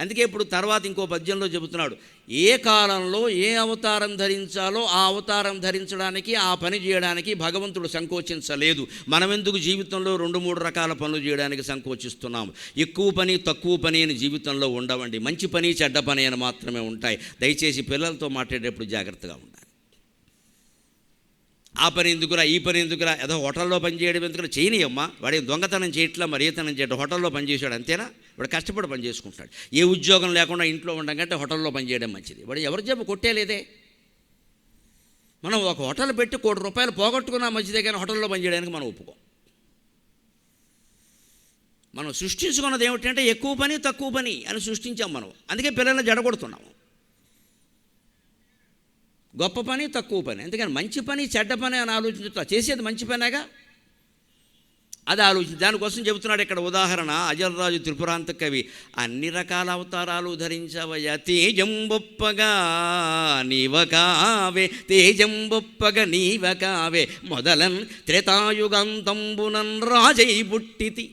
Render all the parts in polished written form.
అందుకే ఇప్పుడు తర్వాత ఇంకో పద్యంలో చెబుతున్నాడు, ఏ కాలంలో ఏ అవతారం ధరించాలో ఆ అవతారం ధరించడానికి, ఆ పని చేయడానికి భగవంతుడు సంకోచించలేదు. మనమెందుకు జీవితంలో 2-3 రకాల పనులు చేయడానికి సంకోచిస్తున్నాము? ఎక్కువ పని తక్కువ పని అని జీవితంలో ఉండవండి. మంచి పని చెడ్డ పని అని మాత్రమే ఉంటాయి. దయచేసి పిల్లలతో మాట్లాడేటప్పుడు జాగ్రత్తగా ఉండాలి. ఆ పని ఎందుకురా, ఈ పని ఎందుకురా, ఏదో హోటల్లో పని చేయడం ఎందుకురా, చేయనియమ్మా. వాడే దొంగతనం చేయట్లా, మరి ఏతనం చేయడం, హోటల్లో పని చేసాడు అంతేనా? వాడు కష్టపడి పని చేసుకుంటాడు. ఏ ఉద్యోగం లేకుండా ఇంట్లో ఉండడం కంటే హోటల్లో పని చేయడం మంచిది. వాడు ఎవరి జబ్బు కొట్టేలేదే. మనం ఒక హోటల్ పెట్టి ₹1 కోటి పోగొట్టుకున్నా మంచిదే, కానీ హోటల్లో పని చేయడానికి మనం ఒప్పుకోం. మనం సృష్టించుకున్నది ఏమిటంటే ఎక్కువ పని తక్కువ పని అని సృష్టించాం మనం. అందుకే పిల్లల్ని జడగొడుతున్నాము. గొప్ప పని తక్కువ పని, ఎందుకని మంచి పని చెడ్డ పని అని ఆలోచించుతా. చేసేది మంచి పనేగా, అది ఆలోచించి దానికోసం చెబుతున్నాడు ఇక్కడ ఉదాహరణ. అజలరాజు త్రిపురాంత కవి, అన్ని రకాల అవతారాలు ధరించవయ్యా, తేజంబొప్పగా నీవకావే, తేజంబొప్పగా నీవకావే, మొదలన్ త్రేతాయుగంతంబునన్ రాజై బుట్టితి.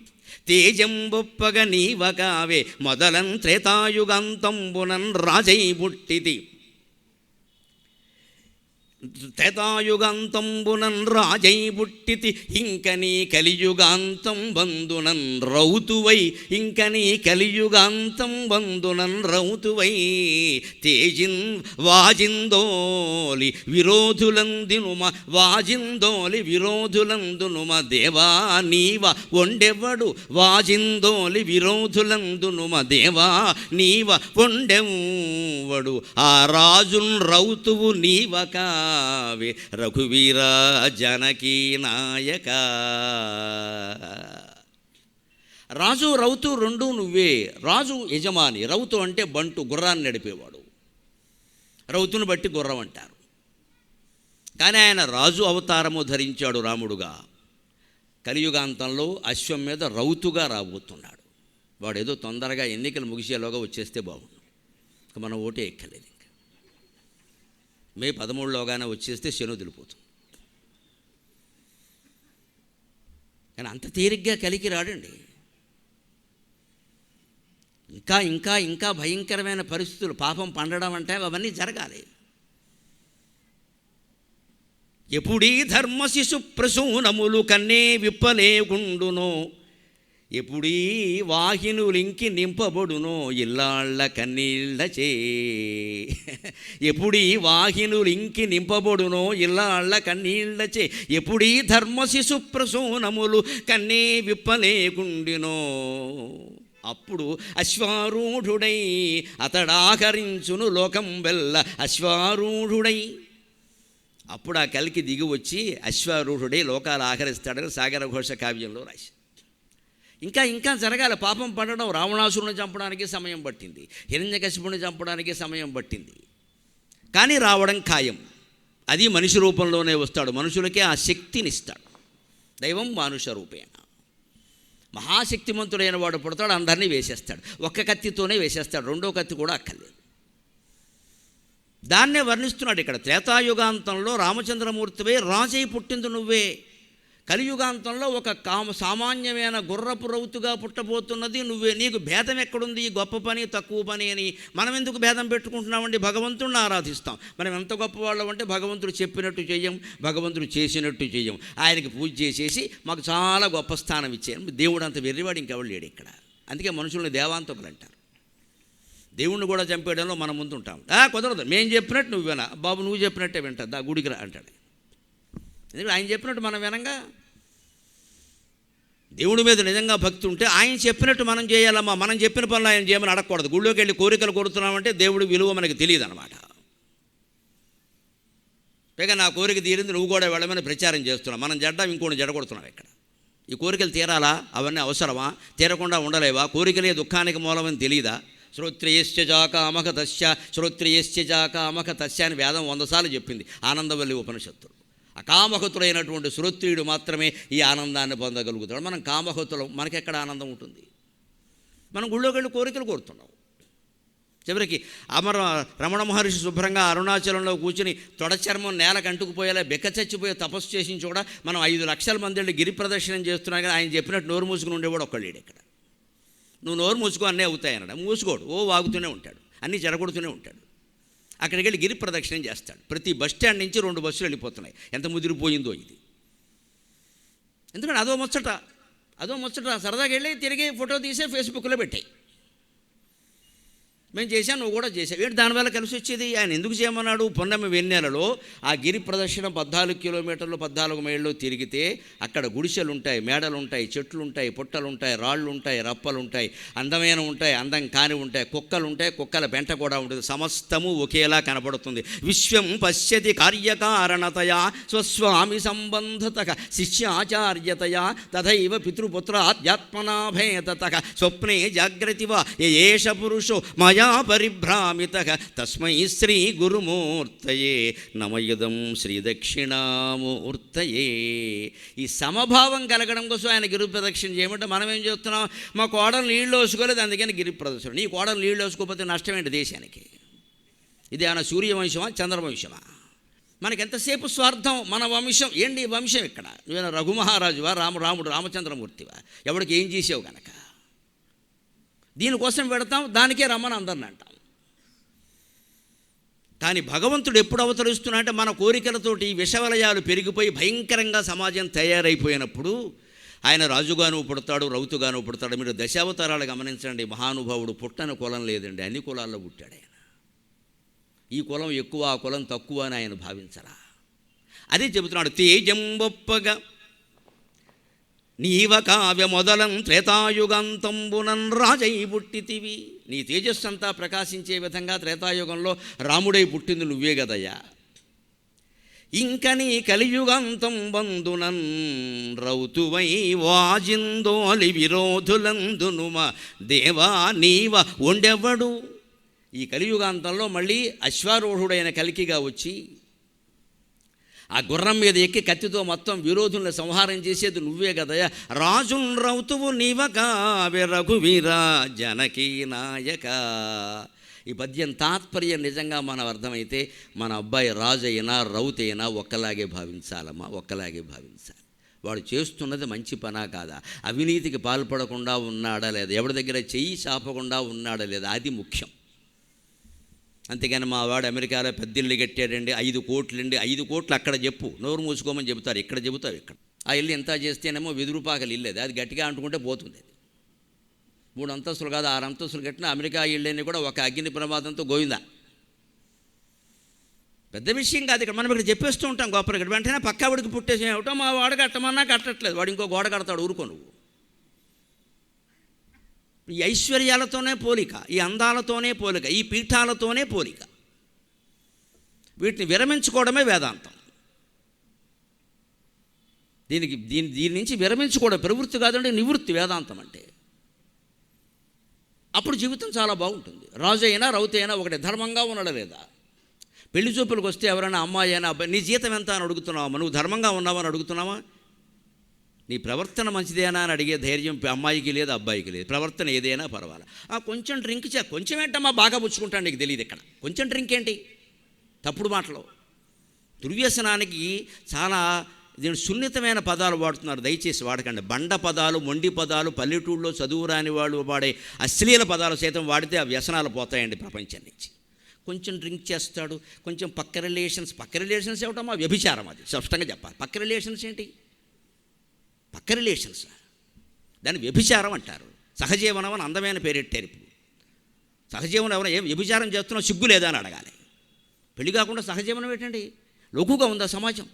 తేజంబొప్పగా నీవకావే, మొదలన్ త్రేతాయుగంతంబునన్ రాజై బుట్టితి. త్రేతాయుగాంతంబునన్ రాజై బుట్టితి, ఇంకనీ కలియుగాంతం బంధునన్ రౌతువై, ఇంకనీ కలియుగాంతం బంధునన్ రౌతువై. తేజిన్ వాజిందోలి విరోధులందినుమ, వాజిందోలి విరోధులందునుమ, దేవా నీవ ఒండెవ్వడు, వాజిందోలి విరోధులందునుమ, దేవా నీవ ఒండెవ్వడు. ఆ రాజున్ రౌతువు నీవక రఘువీర జనకీ నాయక. రాజు రౌతు రెండు నువ్వే. రాజు యజమాని, రౌతు అంటే బంటు, గుర్రాన్ని నడిపేవాడు. రౌతును బట్టి గుర్రం అంటారు. కానీ ఆయన రాజు అవతారము ధరించాడు రాముడుగా. కలియుగాంతంలో అశ్వం మీద రౌతుగా రాబోతున్నాడు. వాడు ఏదో తొందరగా ఎన్నికలు ముగిసేలోగా వచ్చేస్తే బాగుండు, మనం ఓటే ఎక్కలేదు. మే 13లోగానే వచ్చేస్తే శను దిలిపోతుంది. కానీ అంత తేలిగ్గా కలికి రాడండి. ఇంకా ఇంకా ఇంకా భయంకరమైన పరిస్థితులు, పాపం పండడం అంటే అవన్నీ జరగాలి. ఎప్పుడీ ధర్మ శిశు ప్రసూనములు కన్నే విప్పలేగుండునో, ఎప్పుడీ వాహినులింకి నింపబడునో ఇల్లాళ్ళ కన్నీళ్ళచే. ఎప్పుడీ వాహినులింకి నింపబడునో ఇల్లాళ్ళ కన్నీళ్ళచే, ఎప్పుడీ ధర్మ శిశు ప్రసూనములు కన్నే విప్పలేకుండినో. అప్పుడు అశ్వారూఢుడై అతడాకరించును లోకం వెల్ల, అశ్వారూఢుడై. అప్పుడు ఆ కలికి దిగి వచ్చి అశ్వారూఢుడై లోకాలు ఆహరిస్తాడని సాగర ఘోష కావ్యంలో రాసి. ఇంకా ఇంకా జరగాలి. పాపం పడడం, రావణాసురుని చంపడానికి సమయం పట్టింది, హిరణ్యకశిపుని చంపడానికి సమయం పట్టింది, కానీ రావడం ఖాయం. అది మనిషి రూపంలోనే వస్తాడు. మనుషులకే ఆ శక్తిని ఇస్తాడు దైవం మానుష రూపేణ. మహాశక్తిమంతుడైన వాడు పుడతాడు, అందరినీ వేసేస్తాడు. ఒక్క కత్తితోనే వేసేస్తాడు, రెండో కత్తి కూడా అక్కర్లేదు. దాన్నే వర్ణిస్తున్నాడు ఇక్కడ. త్రేతాయుగాంతంలో రామచంద్రమూర్తివే రాజై పుట్టింది నువ్వే. కలియుగాంతంలో ఒక సామాన్యమైన గుర్రపు రౌతుగా పుట్టబోతున్నది నువ్వే. నీకు భేదం ఎక్కడుంది? గొప్ప పని తక్కువ పని అని మనం ఎందుకు భేదం పెట్టుకుంటున్నామండి? భగవంతుడిని ఆరాధిస్తాం. మనం ఎంత గొప్పవాళ్ళం అంటే భగవంతుడు చెప్పినట్టు చెయ్యం, భగవంతుడు చేసినట్టు చెయ్యం. ఆయనకి పూజ చేసేసి మాకు చాలా గొప్ప స్థానం ఇచ్చాను. దేవుడు అంత వెర్రివాడు ఇంకెవడు లేడు ఇక్కడ. అందుకే మనుషుల్ని దేవాంతకులు అంటారు. దేవుణ్ణి కూడా చంపేయడంలో మనం ముందు ఉంటాం. కుదరదు, మేము చెప్పినట్టు నువ్వు వినా. బాబు నువ్వు చెప్పినట్టే వింటా, గుడికి రా అంటాడు. ఎందుకంటే ఆయన చెప్పినట్టు మనం వినంగా. దేవుడి మీద నిజంగా భక్తి ఉంటే ఆయన చెప్పినట్టు మనం చేయాలమ్మా. మనం చెప్పిన పనులు ఆయన చేయమని అడగకూడదు. గుళ్ళోకి వెళ్ళి కోరికలు కొడుతున్నామంటే దేవుడి విలువ మనకి తెలియదు అనమాట. పైగా నా కోరిక తీరింది, నువ్వు కూడా వెళ్ళమని ప్రచారం చేస్తున్నావు. మనం జడ్డం ఇంకోటి జడగొడుతున్నాం ఇక్కడ. ఈ కోరికలు తీరాలా? అవన్నీ అవసరమా? తీరకుండా ఉండలేవా? కోరికలే దుఃఖానికి మూలమని తెలియదా? శ్రోత్రియశ్చ జాకామక తస్య, శ్రోత్రియశ్చ జాకామక తస్య అని వేదం 100 సార్లు చెప్పింది ఆనందవల్లి ఉపనిషత్తులు. అకామహతుడైనటువంటి శ్రోత్రియుడు మాత్రమే ఈ ఆనందాన్ని పొందగలుగుతాడు. మనం కామహతులం, మనకెక్కడ ఆనందం ఉంటుంది? మనం గుళ్ళోకి వెళ్ళి కోరికలు కోరుతున్నాం. చివరికి రమణ మహర్షి శుభ్రంగా అరుణాచలంలో కూర్చుని తొడచర్మం నేలకు అంటుకుపోయేలా బెక్క చచ్చిపోయే తపస్సు చేసిన చోట మనం 5 లక్షల మంది గిరి ప్రదర్శనం చేస్తున్నాం. కానీ ఆయన చెప్పినట్టు నోరు మూసుకుని ఉండేవాడు ఒక్కళ్ళేడు ఇక్కడ. నువ్వు నోరు మూసుకో అన్నీ అవుతాయన్నాడు. మూసుకోడు, వాగుతూనే ఉంటాడు, అన్నీ జరగొడుతూనే ఉంటాడు. అక్కడికి వెళ్ళి గిరి ప్రదక్షిణం చేస్తాడు. ప్రతి బస్ స్టాండ్ నుంచి 2 బస్సులు వెళ్ళిపోతున్నాయి. ఎంత ముదిరిపోయిందో ఇది. ఎందుకంటే అదో ముచ్చట సరదాగా వెళ్ళి తిరిగి ఫోటో తీసే ఫేస్బుక్లో పెట్టాయి. మేము చేశాను, నువ్వు కూడా చేసావు. ఏంటి దానివల్ల కలిసి వచ్చేది? ఆయన ఎందుకు చేయమన్నాడు? పున్నమి వెన్నెలలో ఆ గిరి ప్రదర్శన 14 కిలోమీటర్లు 14 మైళ్ళు తిరిగితే అక్కడ గుడిసెలు ఉంటాయి, మేడలు ఉంటాయి, చెట్లు ఉంటాయి, పుట్టలు ఉంటాయి, రాళ్ళు ఉంటాయి, రప్పలు ఉంటాయి, అందమైన ఉంటాయి, అందం కాని ఉంటాయి, కుక్కలు ఉంటాయి, కుక్కల పెంట కూడా ఉంటుంది. సమస్తము ఒకేలా కనపడుతుంది. విశ్వం పశ్యతి కార్యకారణతయా స్వస్వామి సంబంధత శిష్యాచార్యతయా తథైవ పితృపుత్రాధ్యాత్మనాభేతత స్వప్నే జాగ్రతివా ఏష పురుషో మయా పరిభ్రామితః తస్మై శ్రీ గురుమూర్తయే నమయుదం శ్రీ దక్షిణామూర్తయే. ఈ సమభావం కలగడం కోసం ఆయన గిరి ప్రదక్షిణ చేయమంటే మనం ఏం చేస్తున్నాం? మా కోడలు నీళ్ళు వేసుకోలేదు అందుకని గిరి ప్రదక్షిణ. నీ కోడలు నీళ్ళు వేసుకోకపోతే నష్టం ఏంటి దేశానికి? ఇది ఏమైనా సూర్యవంశమా చంద్రవంశమా? మనకి ఎంతసేపు స్వార్థం. మన వంశం ఏంటి? వంశం ఇక్కడ నువ్వేనా రఘుమహారాజువా, రాముడు రామచంద్రమూర్తివా? ఎవడికి ఏం చేసావు కనుక దీనికోసం పెడతాం, దానికే రమ్మని అందరిని అంటాం. కానీ భగవంతుడు ఎప్పుడు అవతరిస్తున్నా అంటే మన కోరికలతోటి విషవలయాలు పెరిగిపోయి భయంకరంగా సమాజం తయారైపోయినప్పుడు ఆయన రాజుగాను పుడతాడు, రౌతుగాను పుడతాడు. మీరు దశావతారాలు గమనించండి. మహానుభావుడు పుట్టని కులం లేదండి, అన్ని కులాల్లో పుట్టాడు ఆయన. ఈ కులం ఎక్కువ, ఆ కులం తక్కువ అని ఆయన భావించరా. అదే చెబుతున్నాడు. తేజం గొప్పగా నీవ కావ్య మొదలం త్రేతాయుగంతంబునన్ రాజై పుట్టితివి. నీ తేజస్సు అంతా ప్రకాశించే విధంగా త్రేతాయుగంలో రాముడై పుట్టింది నువ్వే కదయ్యా. ఇంక నీ కలియుగంతం బంధునన్ రౌతువై వాజిందోలి విరోధులందునుమ దేవా నీవ ఉండెవడు. ఈ కలియుగాంతంలో మళ్ళీ అశ్వారూఢుడైన కల్కిగా వచ్చి ఆ గుర్రం మీద ఎక్కి కత్తితో మొత్తం విరోధుల్ని సంహారం చేసేది నువ్వే కదయ్యా. రాజున్ రౌతువు నీవకావ్య రఘువీరా జనకీ నాయక. ఈ పద్యం తాత్పర్యం నిజంగా మనం అర్థమైతే మన అబ్బాయి రాజు అయినా రౌత్ అయినా ఒక్కలాగే భావించాలమ్మా, ఒక్కలాగే భావించాలి. వాడు చేస్తున్నది మంచి పనా కాదా, అవినీతికి పాల్పడకుండా ఉన్నాడా లేదా, ఎవరి దగ్గర చెయ్యి చాపకుండా ఉన్నాడా లేదా, అది ముఖ్యం. అంతేగాని మా వాడు అమెరికాలో పెద్దిల్లు కట్టాడండి 5 కోట్లండి, 5 కోట్లు అక్కడ చెప్పు, నోరు మూసుకోమని చెబుతారు, ఇక్కడ చెబుతారు. ఇక్కడ ఆ ఇల్లు ఎంత చేస్తేనేమో వెదురుపాకలు ఇల్లేదు, అది గట్టిగా అంటుకుంటే పోతుంది. 3 అంతస్తులు కాదు 6 అంతస్తులు కట్టిన అమెరికా ఇళ్ళని కూడా ఒక అగ్ని ప్రమాదంతో గోవిందా. పెద్ద విషయం కాదు. ఇక్కడ మనం ఇక్కడ చెప్పేస్తూ ఉంటాం గొప్ప. ఇక్కడ వెంటనే పక్కా వాడికి పుట్టేసి ఏమిటో మా వాడు కట్టమన్నా కట్టట్లేదు, వాడు ఇంకో గోడ కడతాడు, ఊరుకో నువ్వు. ఈ ఐశ్వర్యాలతోనే పోలిక, ఈ అందాలతోనే పోలిక, ఈ పీఠాలతోనే పోలిక. వీటిని విరమించుకోవడమే వేదాంతం. దీని నుంచి విరమించుకోవడం ప్రవృత్తి కాదంటే నివృత్తి వేదాంతం అంటే. అప్పుడు జీవితం చాలా బాగుంటుంది. రాజు అయినా రౌతు అయినా ఒకటి, ధర్మంగా ఉండడం లేదా. పెళ్లి చూపులకు వస్తే ఎవరైనా అమ్మాయి అయినా అబ్బాయి నీ జీతం ఎంత అని అడుగుతున్నావా, నువ్వు ధర్మంగా ఉన్నావా అని అడుగుతున్నావా, నీ ప్రవర్తన మంచిదేనా అని అడిగే ధైర్యం అమ్మాయికి లేదు, అబ్బాయికి లేదు. ప్రవర్తన ఏదైనా పర్వాలా. కొంచెం డ్రింక్ కొంచెం ఏంటమ్మా బాగా పుచ్చుకుంటాను, నీకు తెలియదు. ఇక్కడ కొంచెం డ్రింక్ ఏంటి, తప్పుడు మాటలు. దుర్వ్యసనానికి చాలా దీని సున్నితమైన పదాలు వాడుతున్నారు, దయచేసి వాడకండి. బండ పదాలు, మొండి పదాలు, పల్లెటూళ్ళలో చదువు రాని వాళ్ళు వాడే అశ్లీల పదాలు సైతం వాడితే ఆ వ్యసనాలు పోతాయండి ప్రపంచం నుంచి. కొంచెం డ్రింక్ చేస్తాడు, కొంచెం పక్క రిలేషన్స్ ఏమిటమ్మా, వ్యభిచారం. అది స్పష్టంగా చెప్పాలి. పక్క రిలేషన్స్ ఏంటి, పక్క రిలేషన్స్, దాన్ని వ్యభిచారం అంటారు. సహజీవనం అని అందమైన పేరెట్టారు. ఇప్పుడు సహజీవనం ఎవరైనా ఏం వ్యభిచారం చేస్తున్నావు సిగ్గు లేదా అని అడగాలి. పెళ్లి కాకుండా సహజీవనం ఏంటండి, లోకుగా ఉందా సమాజం.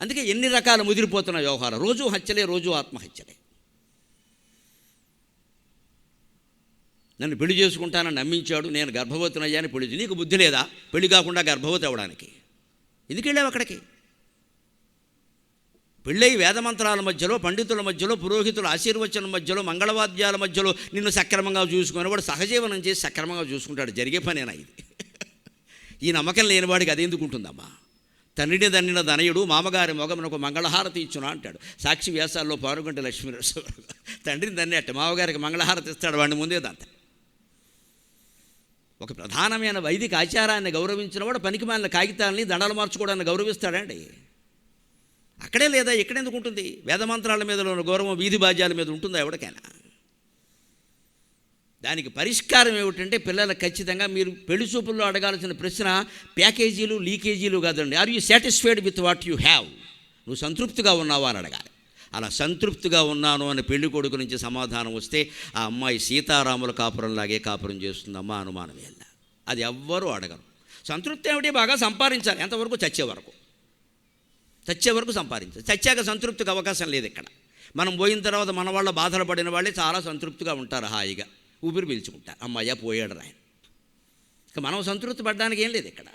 అందుకే ఎన్ని రకాల ముదిరిపోతున్న వ్యవహారం, రోజు హత్యలే, రోజు ఆత్మహత్యలే. నన్ను పెళ్లి చేసుకుంటానని నమ్మించాడు, నేను గర్భవతినయ్యాని పెళ్లి. నీకు బుద్ధి లేదా పెళ్లి కాకుండా గర్భవతి అవ్వడానికి? ఎందుకు వెళ్ళావు అక్కడికి? పెళ్ళై వేదమంత్రాల మధ్యలో, పండితుల మధ్యలో, పురోహితుల ఆశీర్వచనం మధ్యలో, మంగళవాద్యాల మధ్యలో నిన్ను సక్రమంగా చూసుకుని వాడు సహజీవనం చేసి సక్రమంగా చూసుకుంటాడు. జరిగే పనేనా ఇది? ఈ నమ్మకం లేనివాడికి అదెందుకు ఉంటుందమ్మా. తండ్రిని దన్నిన దనయుడు మామగారి మొగమునకు మంగళహారతి ఇచ్చునా అంటాడు సాక్షి వ్యాసాల్లో పారుగంటి లక్ష్మీనరసు. తండ్రిని దన్నట్టు మామగారికి మంగళహారతి ఇస్తాడు, వాడిని ముందేదంత. ఒక ప్రధానమైన వైదిక ఆచారాన్ని గౌరవించిన వాడు పనికి మాలిన కాగితాలని దండలు మార్చుకోవడాన్ని గౌరవిస్తాడండి. అక్కడే లేదా, ఎక్కడెందుకు ఉంటుంది? వేదమంత్రాల మీద గౌరవం వీధి బాజ్యాల మీద ఉంటుందా ఎవరికైనా? దానికి పరిష్కారం ఏమిటంటే పిల్లలకు ఖచ్చితంగా మీరు పెళ్లి చూపుల్లో అడగాల్సిన ప్రశ్న ప్యాకేజీలు లీకేజీలు కాదండి. Are you satisfied with what you have? నువ్వు సంతృప్తిగా ఉన్నావా అని అడగాలి. అలా సంతృప్తిగా ఉన్నాను అని పెళ్లి కొడుకు నుంచి సమాధానం వస్తే ఆ అమ్మాయి సీతారాముల కాపురంలాగే కాపురం చేస్తుందమ్మా, అనుమానం వెళ్ళ. అది ఎవ్వరూ అడగరు. సంతృప్తి ఏమిటి? బాగా సంపాదించాలి. ఎంతవరకు? చచ్చే వరకు సంపాదించాలి. చచ్చాక సంతృప్తికి అవకాశం లేదు ఇక్కడ. మనం పోయిన తర్వాత మన వాళ్ళ బాధలు పడిన వాళ్ళే చాలా సంతృప్తిగా ఉంటారు, హాయిగా ఊపిరి పీల్చుకుంటారు. అమ్మయ్య పోయాడు రాయన. ఇక మనం సంతృప్తి పడడానికి ఏం లేదు ఇక్కడ.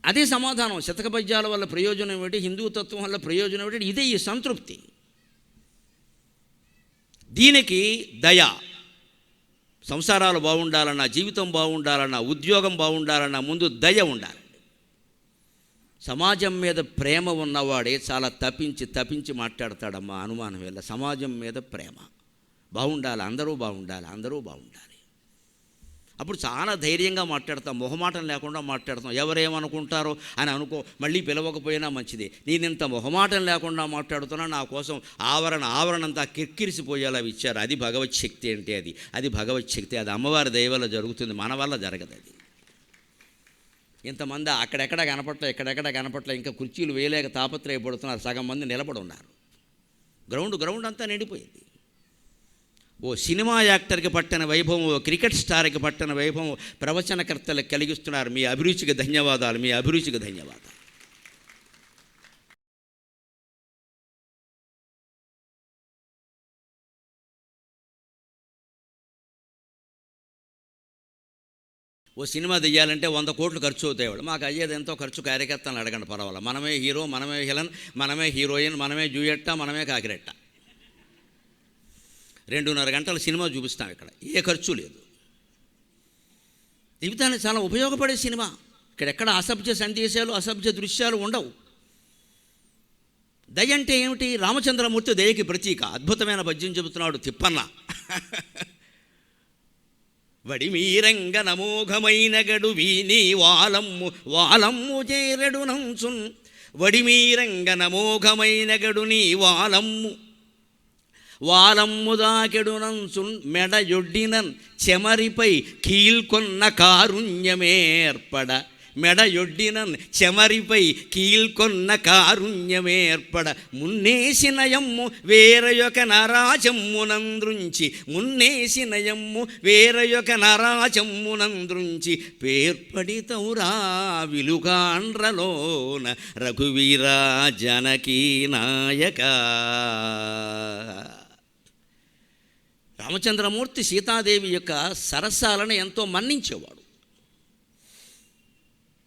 అదే సమాధానం. శతక పద్యాల వల్ల ప్రయోజనం ఏమిటి? హిందూ తత్వం వల్ల ప్రయోజనం ఏమిటి? ఇదే ఈ సంతృప్తి. దీనికి దయ. సంసారాలు బాగుండాలన్నా, జీవితం బాగుండాలన్నా, ఉద్యోగం బాగుండాలన్నా ముందు దయ ఉండాలి. సమాజం మీద ప్రేమ ఉన్నవాడే చాలా తప్పించి మాట్లాడతాడమ్మా, అనుమానం వల్ల. సమాజం మీద ప్రేమ బాగుండాలి, అందరూ బాగుండాలి. అప్పుడు చాలా ధైర్యంగా మాట్లాడతాం, మొహమాటం లేకుండా మాట్లాడతాం. ఎవరేమనుకుంటారో అని మళ్ళీ పిలవకపోయినా మంచిది. నేనింత మొహమాటం లేకుండా మాట్లాడుతున్నా, నా కోసం ఆవరణంతా కిక్కిరిసిపోయేలా ఇచ్చారు. అది భగవత్ శక్తి అంటే అది భగవత్ శక్తి. అది అమ్మవారి దయ వల్ల జరుగుతుంది, మన వల్ల జరగదు. అది ఇంతమంది అక్కడెక్కడ కనపట్ల ఇంకా కుర్చీలు వేయలేక తాపత్రయపడుతున్నారు. సగం మంది నిలబడి ఉన్నారు. గ్రౌండ్ అంతా నిండిపోయింది. ఓ సినిమా యాక్టర్కి పట్టిన వైభవం, ఓ క్రికెట్ స్టార్కి పట్టిన వైభవం ప్రవచనకర్తలకు కలిగిస్తున్నారు. మీ అభిరుచికి ధన్యవాదాలు. ఓ సినిమా తీయాలంటే 100 కోట్లు ఖర్చు అవుతాయి. మాకు అయ్యేది ఎంతో ఖర్చు, కార్యకర్తలను అడగండి, పర్వాలేదు. మనమే హీరో, మనమే విలన్, మనమే హీరోయిన్, మనమే జూయెట్ట, మనమే కాకిరెట్ట. 2.5 గంటల సినిమా చూపిస్తాం ఇక్కడ, ఏ ఖర్చు లేదు. జీవితానికి చాలా ఉపయోగపడే సినిమా. ఇక్కడెక్కడ అసభ్య సందేశాలు, అసభ్య దృశ్యాలు ఉండవు. దయ అంటే ఏమిటి? రామచంద్రమూర్తి దయకి ప్రతీక. అద్భుతమైన పద్యం చెబుతున్నాడు తిప్పన్న. వడిమీరంగ నమోఘమైన గడు వీని వాలమ్ము చేరడు నంచున్. వడిమీరంగ నమోఘమైన గడు నీ వాలమ్ము దాకెడు నంచున్. మెడయొడ్డినన్ చెమరిపై కీల్కొన్న కారుణ్యమేర్పడ. మెడయొడ్డినన్ చెమరిపై కీల్కొన్న కారుణ్యమేర్పడ. మున్నేసినయమ్ము వేరయొక నరాచమ్మునంద్రుంచి. మున్నేసినయమ్ము వేరయొక నరాచమ్మునంద్రుంచి. పేర్పడితౌరా విలుగాండ్రలోన రఘువీరా జనకీ నాయక. రామచంద్రమూర్తి సీతాదేవి యొక్క సరసాలను ఎంతో మన్నించేవాడు.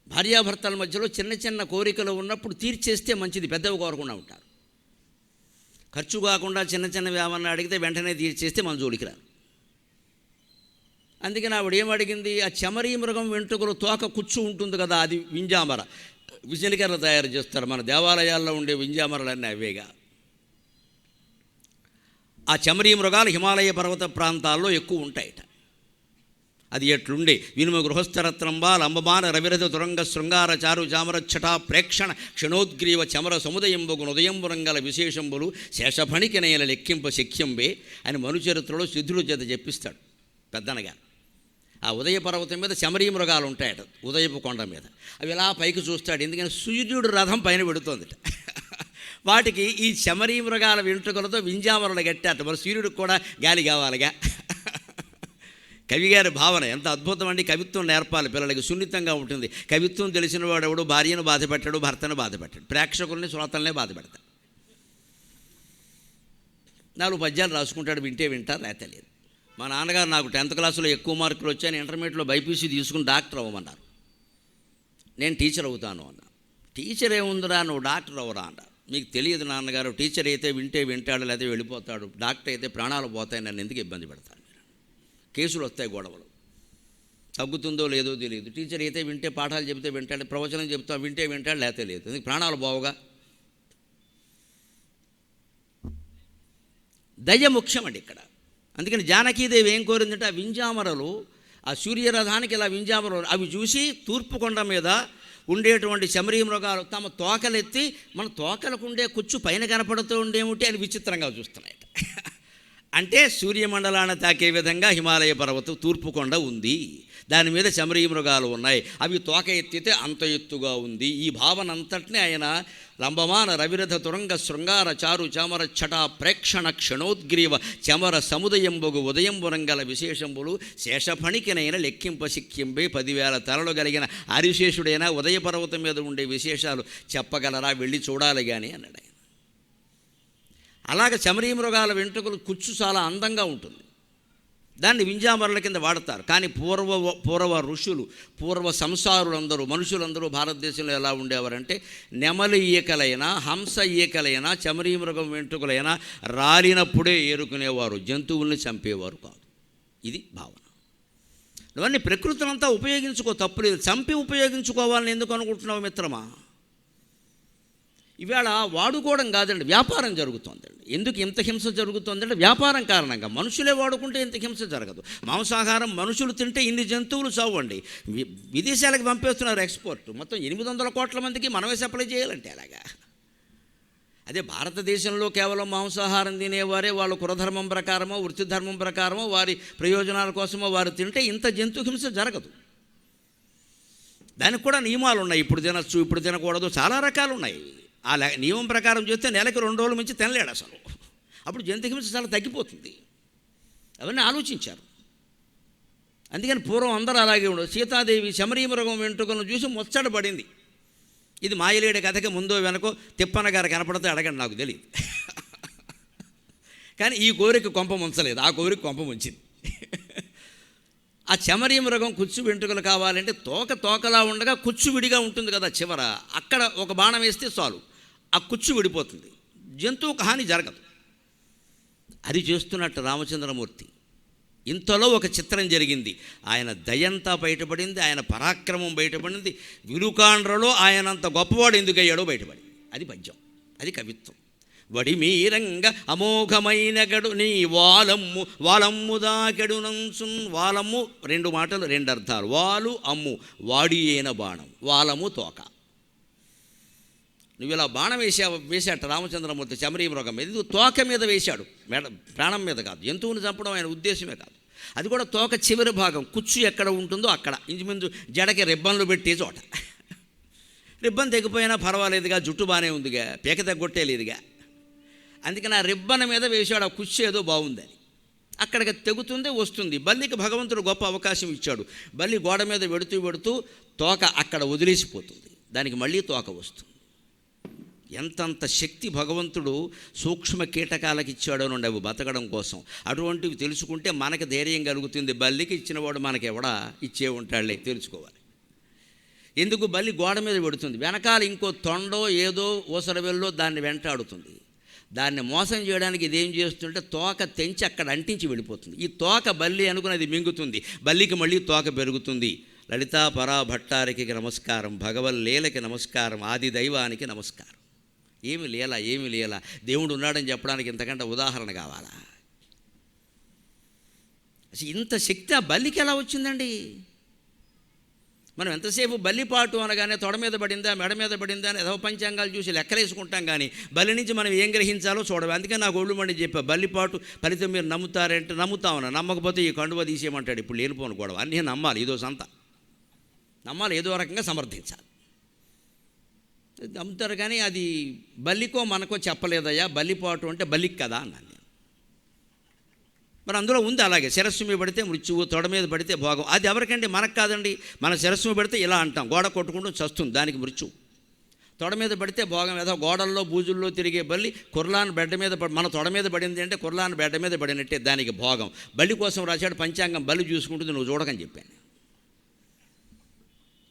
భార్యాభర్తల మధ్యలో చిన్న కోరికలు ఉన్నప్పుడు తీర్చేస్తే మంచిది, పెద్దవి కోరకుండా ఉంటారు. ఖర్చు కాకుండా చిన్న ఏమన్నా అడిగితే వెంటనే తీర్చేస్తే మన జోలికి రారు. అందుకని ఆవిడ ఏమడిగింది? ఆ చెమరీ మృగం వెంట్రుకలు తోక కుచ్చు ఉంటుంది కదా, అది వింజామర. విజయనగరంలో తయారు చేస్తారు. మన దేవాలయాల్లో ఉండే వింజామరలన్నీ అవేగా. ఆ చెమరీ మృగాలు హిమాలయ పర్వత ప్రాంతాల్లో ఎక్కువ ఉంటాయట. అది ఎట్లుండే? వినుమ గృహస్థరత్నంబా లంబమాన రవిరథ తురంగ శృంగార చారు చామరచ్చటా ప్రేక్షణ క్షణోద్గ్రీవ చమర సముదయంబగు ఉదయంబురంగల విశేషంబులు శేషఫణికి నేల లెక్కింప శక్యంబే అని మనుచరిత్రలో సిద్ధుల చేత చెప్పిస్తాడు పెద్దనగా. ఆ ఉదయ పర్వతం మీద చెమరీ మృగాలు ఉంటాయట, ఉదయపు కొండ మీద. అవి ఇలా పైకి చూస్తాడు, ఎందుకని సూర్యుడు రథం పైన పెడుతోందిట. వాటికి ఈ చెమరీ మృగాల వెంట్రుకలతో వింజామరలు కట్టారట. మరి సూర్యుడికి కూడా గాలి కావాలిగా. కవిగారి భావన ఎంత అద్భుతం అండి. కవిత్వం నేర్పాలి పిల్లలకి, సున్నితంగా ఉంటుంది. కవిత్వం తెలిసిన వాడు ఎవడు భార్యను బాధపెట్టాడు, భర్తను బాధపెట్టాడు, ప్రేక్షకుల్ని శ్రోతల్నే బాధపెడతాడు. 4 పద్యాలు రాసుకుంటాడు, వింటారు, లేకపోతే లేదు. మా నాన్నగారు నాకు 10th క్లాసులో ఎక్కువ మార్కులు వచ్చాయని ఇంటర్మీడియట్లో బైపీసీ తీసుకుని డాక్టర్ అవ్వమన్నారు. నేను టీచర్ అవుతాను అన్నా. టీచర్ ఏముందిరా, నువ్వు డాక్టర్ అవ్వరా అన్నారు. మీకు తెలియదు నాన్నగారు, టీచర్ అయితే వింటాడు, లేకపోతే వెళ్ళిపోతాడు. డాక్టర్ అయితే ప్రాణాలు పోతాయి, నన్ను ఎందుకు ఇబ్బంది పెడతాను, కేసులు వస్తాయి, గొడవలు. తగ్గుతుందో లేదో తెలియదు. టీచర్ అయితే వింటే పాఠాలు చెబితే వింటాడు, ప్రవచనం చెబుతా వింటాడు, లేకపోతే లేదు. ఎందుకు? ప్రాణాలు బావుగా. దయ ముఖ్యమండి ఇక్కడ. అందుకని జానకీదేవి ఏం కోరిందంటే ఆ వింజామరలు, ఆ సూర్యరథానికి ఇలా వింజామరలు అవి చూసి తూర్పు కొండ మీద ఉండేటువంటి చెమరీ మృగాలు తమ తోకలెత్తి మన తోకలకు ఉండే కుచ్చు పైన కనపడుతూ ఉండేమిటి అని విచిత్రంగా చూస్తున్నాయట. అంటే సూర్యమండలాన్ని తాకే విధంగా హిమాలయ పర్వతం తూర్పు కొండ ఉంది, దాని మీద చమరీ మృగాలు ఉన్నాయి, అవి తోక ఎత్తితే అంత ఎత్తుగా ఉంది. ఈ భావన అంతటినీ ఆయన లంబమాన రవిరథ తురంగ శృంగార చారు చామర ఛటా ప్రేక్షణ క్షణోద్గ్రీవ చమర సముదయంబగు ఉదయంబురంగల విశేషంబులు శేషఫణికినైన లెక్కింప సిక్కింపే 10,000 తలలు కలిగిన ఆరిశేషుడైనా ఉదయ పర్వతం మీద ఉండే విశేషాలు చెప్పగలరా, వెళ్ళి చూడాలి కానీ అన్నాడు ఆయన. అలాగ చమరీ మృగాల వెంట్రుకలు కుచ్చు చాలా అందంగా ఉంటుంది, దాన్ని వింజామరల కింద వాడతారు. కానీ పూర్వ ఋషులు, పూర్వ సంసారులందరూ, మనుషులందరూ భారతదేశంలో ఎలా ఉండేవారంటే నెమలి ఈకలైనా హంస ఈకలైనా చమరీ మృగం వెంట్రుకలైనా రాలినప్పుడే ఏరుకునేవారు, జంతువుల్ని చంపేవారు కాదు. ఇది భావన. ఇవన్నీ ప్రకృతిని అంతా ఉపయోగించుకో, తప్పులేదు. చంపి ఉపయోగించుకోవాలని ఎందుకు అనుకుంటున్నావు మిత్రమా? ఇవాళ వాడుకోవడం కాదండి, వ్యాపారం జరుగుతుందండి. ఎందుకు ఇంత హింస జరుగుతుందంటే వ్యాపారం కారణంగా. మనుషులే వాడుకుంటే ఇంత హింస జరగదు. మాంసాహారం మనుషులు తింటే ఇన్ని జంతువులు చావండి. విదేశాలకు పంపేస్తున్నారు ఎక్స్పోర్ట్. మొత్తం 800 కోట్ల మందికి మనమే సప్లై చేయాలంటే అలాగా. అదే భారతదేశంలో కేవలం మాంసాహారం తినేవారే వాళ్ళు కులధర్మం ప్రకారమో వృత్తి ధర్మం ప్రకారమో వారి ప్రయోజనాల కోసమో వారు తింటే ఇంత జంతు హింస జరగదు. దానికి కూడా నియమాలు ఉన్నాయి. ఇప్పుడు తినచ్చు, ఇప్పుడు తినకూడదు, చాలా రకాలు ఉన్నాయి. ఆ నియమం ప్రకారం చేస్తే నెలకి 2 రోజుల నుంచి తినలేడు అసలు. అప్పుడు జంతుహింస చాలా తగ్గిపోతుంది. అవన్నీ ఆలోచించారు. అందుకని పూర్వం అందరూ అలాగే ఉండదు. సీతాదేవి చమరీ మృగం వెంట్రుకలను చూసి ముచ్చటపడింది. ఇది మాయలేడి కథకి ముందో వెనకో తిప్పన్న గారు కనపడితే అడగండి, నాకు తెలియదు. కానీ ఈ కోరిక కొంప ముంచలేదు, ఆ కోరిక కొంప ముంచింది. ఆ చమరీ మృగం కుచ్చు వెంట్రుకలు కావాలంటే తోకలా ఉండగా కుచ్చు విడిగా ఉంటుంది కదా చివర, అక్కడ ఒక బాణం వేస్తే చాలు, ఆ కుచ్చు విడిపోతుంది, జంతువుకు హాని జరగదు. అది చేస్తున్నట్టు రామచంద్రమూర్తి. ఇంతలో ఒక చిత్రం జరిగింది. ఆయన దయంతా బయటపడింది, ఆయన పరాక్రమం బయటపడింది. విలుకాండ్రలో ఆయనంత గొప్పవాడు ఎందుకు అయ్యాడో బయటపడింది. అది పద్యం, అది కవిత్వం. వడిమీరంగ అమోఘమైన గడు నీ వాలమ్ము దాకెడునంచున్. వాలమ్ము 2 మాటలు 2 అర్థాలు. వాలు అమ్ము, వాడి అయిన బాణం, వాలము తోక. నువ్వు ఇలా బాణం వేసాట రామచంద్రమూర్తి చమరీ మృగం మీద. ఇది తోక మీద వేశాడు, ప్రాణం మీద కాదు. జంతువుని చంపడం ఆయన ఉద్దేశమే కాదు. అది కూడా తోక చివరి భాగం, కుచ్చు ఎక్కడ ఉంటుందో అక్కడ, ఇంచుమించు జడకి రిబ్బన్లు పెట్టే చోట. రిబ్బన్ తెగిపోయినా పర్వాలేదుగా, జుట్టు బాగానే ఉందిగా, పీక తగ్గొట్టేలేదుగా. అందుకని ఆ రిబ్బన్ మీద వేశాడు. ఆ కుచ్చు ఏదో బాగుందని అక్కడికి తెగుతుంది, వస్తుంది. బల్లికి భగవంతుడు గొప్ప అవకాశం ఇచ్చాడు. బల్లి గోడ మీద పెడుతూ తోక అక్కడ వదిలేసిపోతుంది, దానికి మళ్ళీ తోక వస్తుంది. ఎంతంత శక్తి భగవంతుడు సూక్ష్మ కీటకాలకు ఇచ్చాడో నుండి అవి బతకడం కోసం. అటువంటివి తెలుసుకుంటే మనకు ధైర్యం కలుగుతుంది. బల్లికి ఇచ్చినవాడు మనకెవడా ఇచ్చే ఉంటాడులే, తెలుసుకోవాలి. ఎందుకు బల్లి గోడ మీద పెడుతుంది, వెనకాల ఇంకో తొండో ఏదో ఊసరవెల్లో దాన్ని వెంటాడుతుంది. దాన్ని మోసం చేయడానికి ఇదేం చేస్తుంటే తోక తెంచి అక్కడ అంటించి వెళ్ళిపోతుంది. ఈ తోక బల్లి అనుకున్నది మింగుతుంది, బల్లికి మళ్ళీ తోక పెరుగుతుంది. లలితా పరా భట్టారికి నమస్కారం, భగవల్లీలకి నమస్కారం, ఆది దైవానికి నమస్కారం. ఏమి లీల, దేవుడు ఉన్నాడని చెప్పడానికి ఇంతకంటే ఉదాహరణ కావాలా? అసలు ఇంత శక్తి ఆ బల్లికి ఎలా వచ్చిందండి? మనం ఎంతసేపు బల్లిపాటు అనగానే తొడ మీద పడిందా, మెడ మీద పడిందా అని ఏదో పంచాంగాలు చూసి లెక్కలేసుకుంటాం. కానీ బల్లి నుంచి మనం ఏం గ్రహించాలో చూడవు. అందుకని నాకు ఒళ్ళు మండి చెప్పా, బల్లిపాటు ఫలితం మీరు నమ్ముతారంటే నమ్ముతామన్నా, నమ్మకపోతే ఈ కండువ తీసేయమంటాడు. ఇప్పుడు లేనిపోను గొడవ, అన్నీ నమ్మాలి, ఇదో సంత నమ్మాలి, ఏదో రకంగా సమర్థించాలి. నమ్ముతారు కానీ అది బల్లికో మనకో చెప్పలేదయ్యా. బల్లిపాటు అంటే బల్లికి కదా అన్నాను నేను. మరి అందులో ఉంది అలాగే, శిరస్సు మీద పడితే మృత్యువు, తొడ మీద పడితే భోగం. అది ఎవరికంటే మనకు కాదండి. మన శిరస్సు మీద పడితే ఇలా అంటాం, గోడ కొట్టుకుంటూ చస్తుంది, దానికి మృత్యువు. తొడ మీద పడితే భోగం. ఏదో గోడల్లో బూజుల్లో తిరిగే బల్లి కుర్లాన్ బెడ్డ మీద మన తొడ మీద పడింది అంటే కుర్లాన్ బెడ్డ మీద పడినట్టే, దానికి భోగం. బల్లి కోసం రాశాడు పంచాంగం, బల్లి చూసుకుంటుంది, నువ్వు చూడకని చెప్పాను.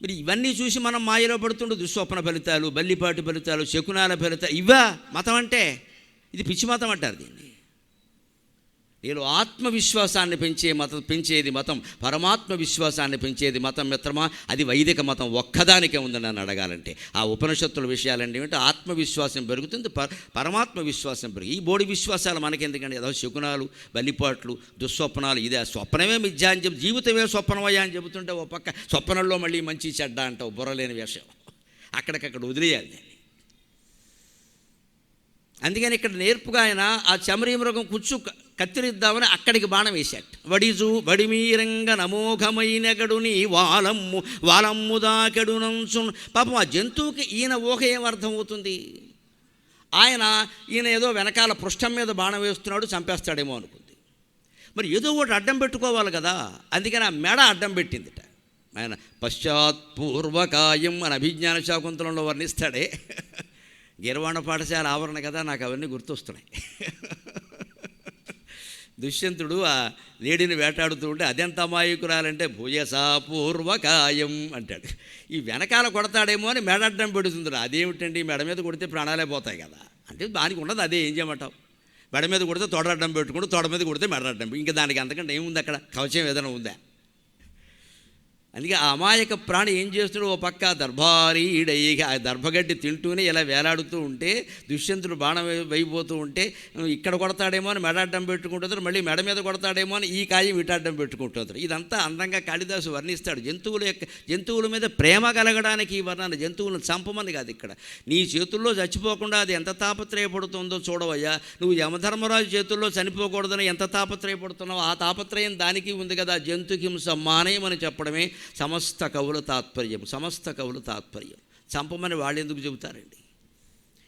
మరి ఇవన్నీ చూసి మనం మాయలో పడుతుండే దుస్వప్న ఫలితాలు, బల్లిపాటి ఫలితాలు, శకునాల ఫలితాలు, ఇవా మతం అంటే? ఇది పిచ్చి మతం అంటారు దీన్ని. నేను ఆత్మవిశ్వాసాన్ని పెంచేది మతం, పరమాత్మ విశ్వాసాన్ని పెంచేది మతం మిత్రమా. అది వైదిక మతం ఒక్కదానికే ఉందని నన్ను అడగాలంటే. ఆ ఉపనిషత్తుల విషయాలంటే ఏమంటే ఆత్మవిశ్వాసం పెరుగుతుంది, పరమాత్మ విశ్వాసం పెరుగు. ఈ బోడి విశ్వాసాలు మనకెందుకండి? ఏదో శకునాలు, బల్లిపాట్లు, దుస్వప్నాలు. ఇదే స్వప్నమే మిథ్యా అని చెప్పి, జీవితమే స్వప్నమయ్యా అని చెబుతుంటే ఓ పక్క స్వప్నంలో మళ్ళీ మంచి చెడ్డ అంటావు, బుర్రలేని విషయం. అక్కడికక్కడ వదిలేయాలి దాన్ని. అందుకని ఇక్కడ నేర్పుగా ఆయన ఆ చమరీ మృగం కుచ్చు కత్తిరిద్దామని అక్కడికి బాణం వేశాట. వడిజు వడిమీరంగ నమోఘమైన నీ వాలమ్ము దాకెడునంచు. పాపం ఆ జంతువుకి ఈయన ఊహ ఏమర్థమవుతుంది? ఈయన ఏదో వెనకాల పృష్ఠం మీద బాణం వేస్తున్నాడు, చంపేస్తాడేమో అనుకుంది. మరి ఏదో ఒకటి అడ్డం పెట్టుకోవాలి కదా, అందుకని ఆ మెడ అడ్డం పెట్టిందిట. ఆయన పశ్చాత్పూర్వకాయం అని అభిజ్ఞాన శాకుంతలంలో వర్ణిస్తాడే. గిర్వాణ పాఠశాల ఆవరణ కదా, నాకు అవన్నీ గుర్తొస్తున్నాయి. దుష్యంతుడు ఆ లేడిని వేటాడుతూ ఉంటే అదెంత అమాయకురాలంటే భూయసా పూర్వకాయం అంటాడు. ఈ వెనకాల కొడతాడేమో అని మెడ అడ్డం పెడుతుంది. అదేమిటండి, మెడ మీద కొడితే ప్రాణాలే పోతాయి కదా అంటే దానికి ఉన్నది అదే. ఏం చేయమంటావు? మెడ మీద కొడితే తొడ అడ్డం పెట్టుకుంటూ, తొడ మీద కొడితే మెడ అడ్డం, ఇంకా దానికి అంతకంటే ఏముంది అక్కడ? కవచం ఏదైనా ఉందా? అందుకే ఆ అమాయక ప్రాణి ఏం చేస్తున్నాడు, ఓ పక్క దర్భారీడై ఆ దర్భగడ్డి తింటూనే ఇలా వేలాడుతూ ఉంటే, దుష్యంతుడు బాణం వేయిపోతూ ఉంటే ఇక్కడ కొడతాడేమో అని మెడ అడ్డం పెట్టుకుంటారు, మళ్ళీ మెడ మీద కొడతాడేమో అని ఈ కాయం ఇటు అడ్డం పెట్టుకుంటారు. ఇదంతా అందంగా కాళిదాసు వర్ణిస్తాడు. జంతువుల మీద ప్రేమ కలగడానికి ఈ వర్ణాన్ని, జంతువులను చంపమని కాదు ఇక్కడ. నీ చేతుల్లో చచ్చిపోకుండా అది ఎంత తాపత్రయపడుతుందో చూడవయ్యా. నువ్వు యమధర్మరాజు చేతుల్లో చనిపోకూడదని ఎంత తాపత్రయపడుతున్నావు, ఆ తాపత్రయం దానికి ఉంది కదా. జంతుహింస మానేయమని చెప్పడమే సమస్త కవుల తాత్పర్యం. చంపమని వాళ్ళు ఎందుకు చెబుతారండి?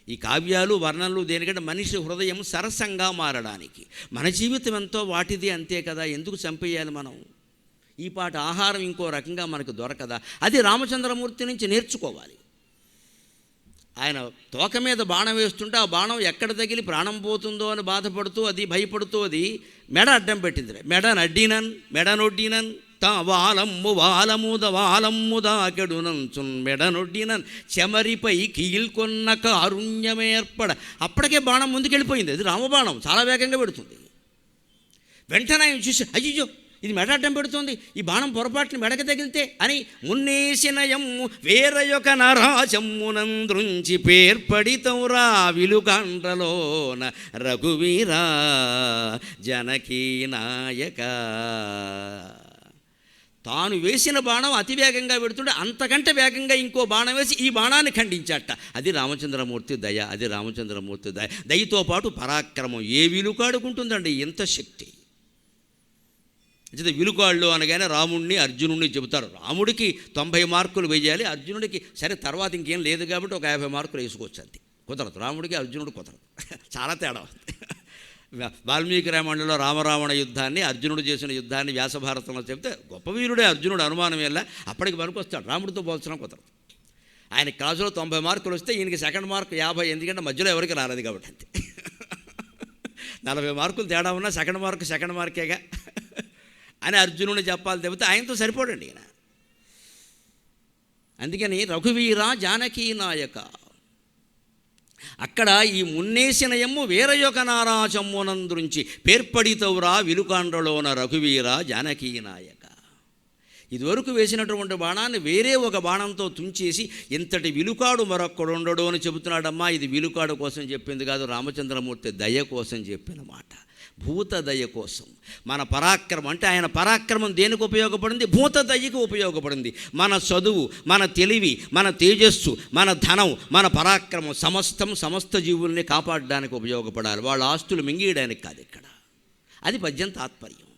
ఈ కావ్యాలు వర్ణనలు దేనికంటే మనిషి హృదయం సరసంగా మారడానికి. మన జీవితం ఎంతో వాటిది అంతే కదా, ఎందుకు చంపేయాలి మనం? ఈ పాట ఆహారం ఇంకో రకంగా మనకు దొరకదా? అది రామచంద్రమూర్తి నుంచి నేర్చుకోవాలి. ఆయన తోక మీద బాణం వేస్తుంటే ఆ బాణం ఎక్కడ తగిలి ప్రాణం పోతుందో అని బాధపడుతూ, అది భయపడుతూ అది మెడ అడ్డం పెట్టింది. మెడనొడ్డినన్ వాలమ్ము దాకెడునంచున్ మెడనొడ్డినన్ చెమరిపై కీల్కొన్న కారుణ్యమేర్పడ. అప్పటికే బాణం ముందుకెళ్ళిపోయింది. అది రామబాణం, చాలా వేగంగా పెడుతుంది. వెంటనే ఆయన చూసి, అయ్యో ఇది మెడ అడ్డం పెడుతుంది, ఈ బాణం పొరపాటుని మెడకి తగిలితే అని మున్నేసిన యమ్ము వేరయొక నరాజమ్మునంద్రుంచి పేర్పడితౌరా విలుకాండ్రలోన రఘువీరా జనకీ నాయక. తాను వేసిన బాణం అతివేగంగా పెడుతుంటే అంతకంటే వేగంగా ఇంకో బాణం వేసి ఈ బాణాన్ని ఖండించాట. అది రామచంద్రమూర్తి దయ. దయతో పాటు పరాక్రమం. ఏ విలుకాడుకుంటుందండి ఇంత శక్తి? అయితే విలుకాళ్ళు అనగానే రాముడిని అర్జునుడిని చెబుతారు. రాముడికి 90 మార్కులు వేయాలి, అర్జునుడికి సరే తర్వాత ఇంకేం లేదు కాబట్టి ఒక 50 మార్కులు వేసుకోవచ్చు. అంతే. కుదరదు. రాముడికి అర్జునుడు కుదరదు, చాలా తేడా ఉంది. వాల్మీకి రామాయణంలో రామరావణ యుద్ధాన్ని, అర్జునుడు చేసిన యుద్ధాన్ని వ్యాసభారతంలో చెబితే గొప్ప వీరుడే అర్జునుడు, అనుమానం ఎలా. అప్పటికి వస్తాడు, రాముడితో పోల్చడం కుదరదు. ఆయన క్లాసులో 90 మార్కులు వస్తే ఈయనకి సెకండ్ మార్క్ 50, ఎందుకంటే మధ్యలో ఎవరికి రాలేదు కాబట్టి. అంతే. 40 మార్కులు తేడా ఉన్నా సెకండ్ మార్కేగా అని అర్జునుడిని చెప్పాలి తప్పితే ఆయనతో సరిపోడండి ఈయన. అందుకని రఘువీర జానకీ నాయక. అక్కడ ఈ మున్నేసిన యమ్ము వేరయొక నారాజమ్మునందుంచి పేర్పడితౌరా విలుకాండ్రలోన రఘువీర జానకీ నాయక. ఇదివరకు వేసినటువంటి బాణాన్ని వేరే ఒక బాణంతో తుంచేసి ఇంతటి విలుకాడు మరొక్కడు ఉండడు అని చెబుతున్నాడమ్మా. ఇది విలుకాడు కోసం చెప్పింది కాదు, రామచంద్రమూర్తి దయ కోసం చెప్పిన మాట. భూత దయ కోసం. మన పరాక్రమం అంటే ఆయన పరాక్రమం దేనికి ఉపయోగపడింది? భూత దయకి ఉపయోగపడింది. మన చదువు, మన తెలివి, మన తేజస్సు, మన ధనం, మన పరాక్రమం సమస్త జీవుల్ని కాపాడడానికి ఉపయోగపడాలి. వాళ్ళ ఆస్తులు మింగేయడానికి కాదు ఇక్కడ. అది పద్యం తాత్పర్యం.